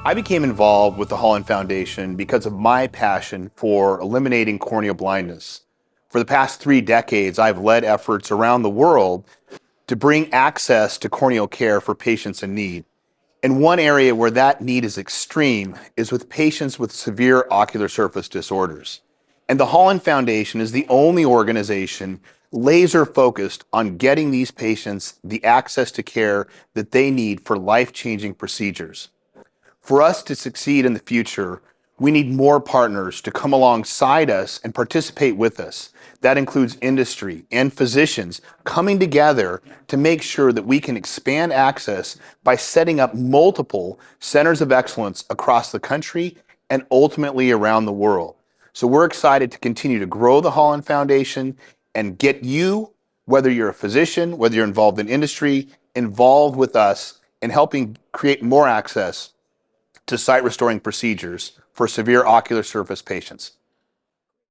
I became involved with the Holland Foundation because of my passion for eliminating corneal blindness. For the past 3 decades, I've led efforts around the world to bring access to corneal care for patients in need. And one area where that need is extreme is with patients with severe ocular surface disorders. And the Holland Foundation is the only organization laser focused on getting these patients the access to care that they need for life-changing procedures. For us to succeed in the future, we need more partners to come alongside us and participate with us. That includes industry and physicians coming together to make sure that we can expand access by setting up multiple centers of excellence across the country and ultimately around the world. So we're excited to continue to grow the Holland Foundation and get you, whether you're a physician, whether you're involved in industry, involved with us in helping create more access to sight restoring procedures for severe ocular surface patients.